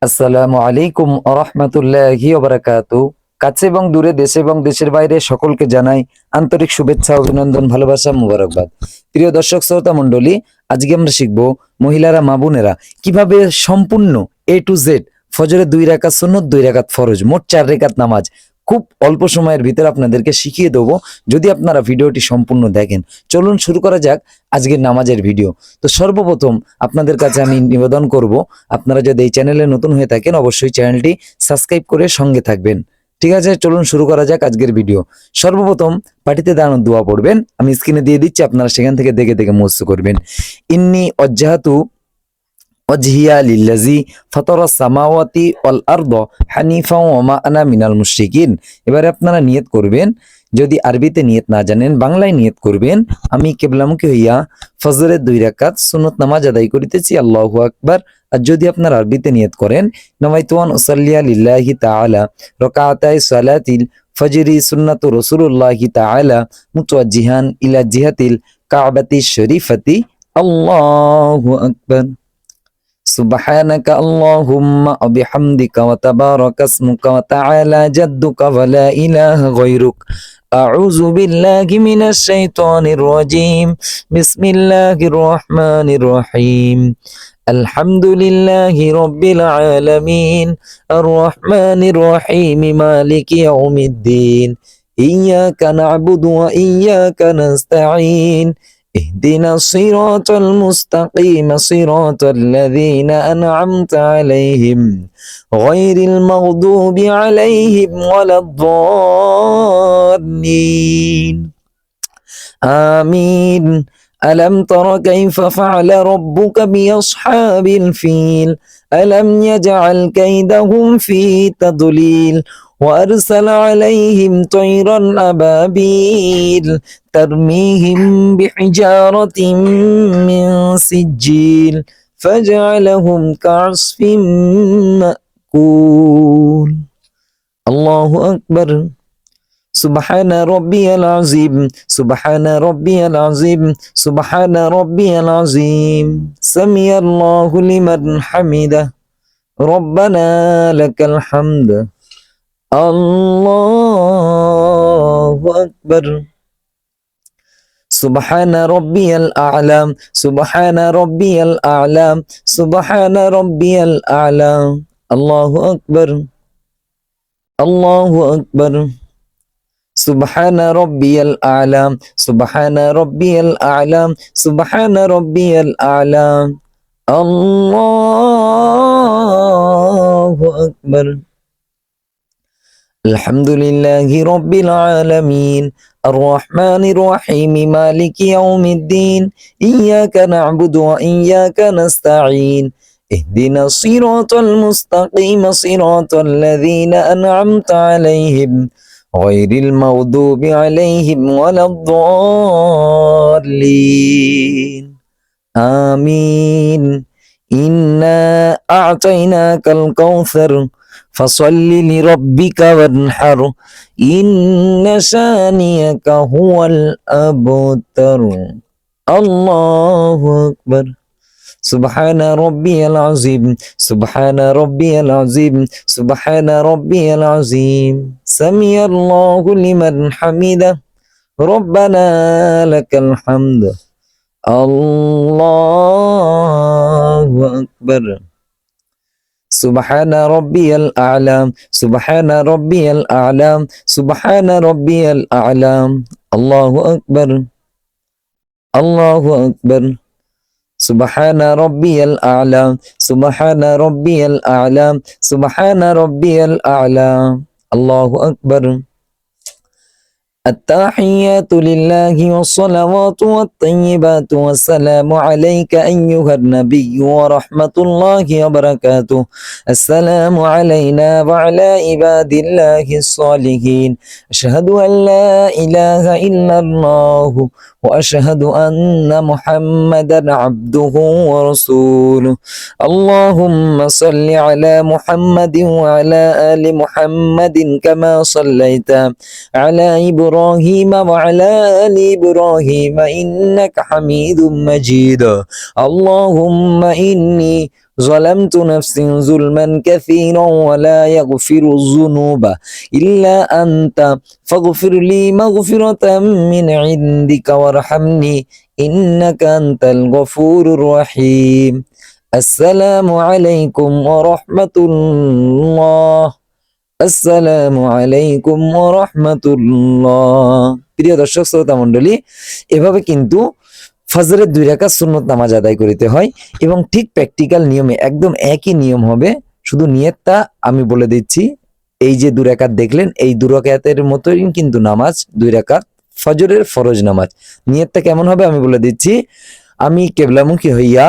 আসসালামু আলাইকুম আরহামাতুল্লাহি ওয়া বারাকাতুহু। কাছে এবং দূরে, দেশে এবং দেশের বাইরে সকলকে জানাই আন্তরিক শুভেচ্ছা, অভিনন্দন, ভালোবাসা, মুবারকবাদ। প্রিয় দর্শক শ্রোতা মণ্ডলী, আজকে আমরা শিখব মহিলারা, মা বোনেরা কিভাবে সম্পূর্ণ টু জেড ফজরের 2 রাকাত সুন্নত, 2 রাকাত ফরজ, মোট 4 রাকাত নামাজ খুব অল্প সময়ের ভিতরে আপনাদেরকে শিখিয়ে দেবো, যদি আপনারা ভিডিওটি সম্পূর্ণ দেখেন। চলুন শুরু করা যাক আজকের নামাজের ভিডিও। তো সর্বপ্রথম আপনাদের কাছে আমি নিবেদন করব, আপনারা যদি এই চ্যানেলে নতুন হয়ে থাকেন অবশ্যই চ্যানেলটি সাবস্ক্রাইব করে সঙ্গে থাকবেন। ঠিক আছে, চলুন শুরু করা যাক আজকের ভিডিও। সর্বপ্রথম পাটিতে দাঁড়ানো দোয়া পড়বেন, আমি স্ক্রিনে দিয়ে দিচ্ছি, আপনারা সেখান থেকে দেখে দেখে মুখস্থ করবেন। ইন্নি ওয়াজ্জাহাতু ওয়াজহিয়া লিল্লাযী ফাতারাস সামাওয়াতি ওয়াল আরদ হানিফা ওয়া মা আনা মিনাল মুশরিকিন। এবারে আপনারা নিয়ত করবেন, যদি আরবিতে নিয়ত না জানেন বাংলায় নিয়ত করবেন, আমি কিবলামুখী হইয়া ফজরের 2 রাকাত সুন্নত নামাজ আদায় করিতেছি, আল্লাহু আকবার। আর যদি আপনারা আরবিতে নিয়ত করেন, নাওয়াইতু আন উসাল্লিয়া লিল্লাহি তাআলা রাকাতাই সালাতিল ফজরি সুন্নাতু রাসূলুল্লাহি তাআলা মুতাওয়াজ্জিহান ইলা জিহাতিল কাবাতি শরীফাতি, আল্লাহু আকবার। সুবহানাকা আল্লাহুম্মা ওয়া বিহামদিকা ওয়া তাবারাকা ইসমুকা ওয়া তাআলা জাদ্দুকা ওয়া লা ইলাহা গায়রুক। আউযু বিল্লাহি মিনাশ শাইতানির রাজীম। বিসমিল্লাহির রহমানির রহিম। আলহামদুলিল্লাহি রাব্বিল আলামিন। আর রহমানির রহিম। মালিকি ইয়াউমিদ্দিন। ইয়্যাকা না'বুদু ওয়া ইয়্যাকা নাস্তাঈন। اهدنا الصراط المستقيم صراط الذين أنعمت عليهم غير المغضوب عليهم ولا الضالين آمين. ألم تر كيف فعل ربك بأصحاب الفيل ألم يجعل كيدهم في تضليل وأرسل عليهم طيرا أبابيل ترميهم بحجارة من سجيل فجعلهم كعصف مأكول. الله أكبر. سبحان ربي العظيم. سبحان ربي العظيم. سبحان ربي العظيم. سمع الله لمن حمده. ربنا لك الحمد. الله أكبر. سبحان ربي الأعلى. سبحان ربي الأعلى. سبحان ربي الأعلى. الله أكبر. الله أكبر. سبحان ربي الأعلى. سبحان ربي الأعلى. سبحان ربي الأعلى. الله أكبر. الحمد لله رب العالمين. الرحمن الرحيم. مالك يوم الدين. إياك نعبد وإياك نستعين. اهدنا الصراط المستقيم صراط الذين أنعمت عليهم غير المغضوب عليهم ولا الضالين آمين. إنا أعطيناك الكوثر فصل لربك وانحر إن شانئك هو الأبتر. الله أكبر. سبحان ربي العظيم. سبحان ربي العظيم. سبحان ربي العظيم. سمع الله لمن حمده. ربنا لك الحمد. الله أكبر. سبحان ربي الأعلى. سبحان ربي الأعلى. سبحان ربي الأعلى. الله أكبر. الله أكبر. سبحان ربي الأعلى. سبحان ربي الأعلى. سبحان ربي الأعلى. الله أكبر. التحيات لله والصلوات والطيبات والسلام عليك أيها النبي ورحمة الله وبركاته. السلام علينا وعلى عباد الله الصالحين. أشهد أن لا إله إلا الله وأشهد أن محمدا عبده ورسوله. اللهم صل على محمد وعلى آل محمد كما صليت على إبراهيم إبراهيم وعلى آل إبراهيم إنك حميد مجيد اللهم إني ظلمت نفسي ظلما كثيرا ولا يغفر الذنوب إلا أنت فاغفر لي مغفرة من عندك وارحمني إنك أنت الغفور الرحيم السلام عليكم ورحمة الله আসসালামু আলাইকুম ওয়া রাহমাতুল্লাহ। প্রিয় দর্শক শ্রোতা মণ্ডলী, এভাবে কিন্তু ফজরের 2 রাকাত সুন্নত নামাজ আদায় করিতে হয় এবং ঠিক প্র্যাকটিক্যাল নিয়মে একদম একই নিয়ম হবে, শুধু নিয়তটা আমি বলে দিচ্ছি। এই যে 2 রাকাত দেখলেন, এই 2 রাকাতের মতোই কিন্তু নামাজ 2 রাকাত ফজরের ফরজ নামাজ। নিয়তটা কেমন হবে আমি বলে দিচ্ছি। আমি কিবলামুখী হইয়া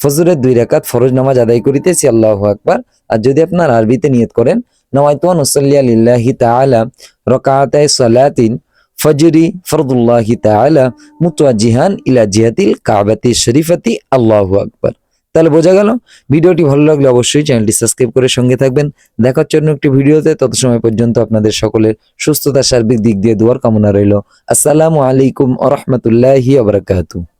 ফজরের 2 রাকাত ফরজ নামাজ আদায় করিতেছি, আল্লাহু আকবার। আর যদি আপনার আরবিতে নিয়ত করেন, নাওয়াইতু আন উসাল্লিয়া লিল্লাহি তাআলা রাকাতাই সালাতিন ফজরি ফরদুল্লাহি তাআলা মুতাওয়াজ্জিহান ইলা জিহাতিল কাবাতি শরীফাতি, আল্লাহু আকবার। তাহলে বোঝা গেল। ভিডিওটি ভালো লাগলে অবশ্যই চ্যানেলটি সাবস্ক্রাইব করে সঙ্গে থাকবেন। দেখা হচ্ছে অন্য একটি ভিডিওতে। তত সময় পর্যন্ত আপনাদের সকলের সুস্থতা, সার্বিক দিক দিয়ে দোয়ার কামনা রইল। আসসালামু আলাইকুম ওয়া রাহমাতুল্লাহি ওয়া বারাকাতুহু।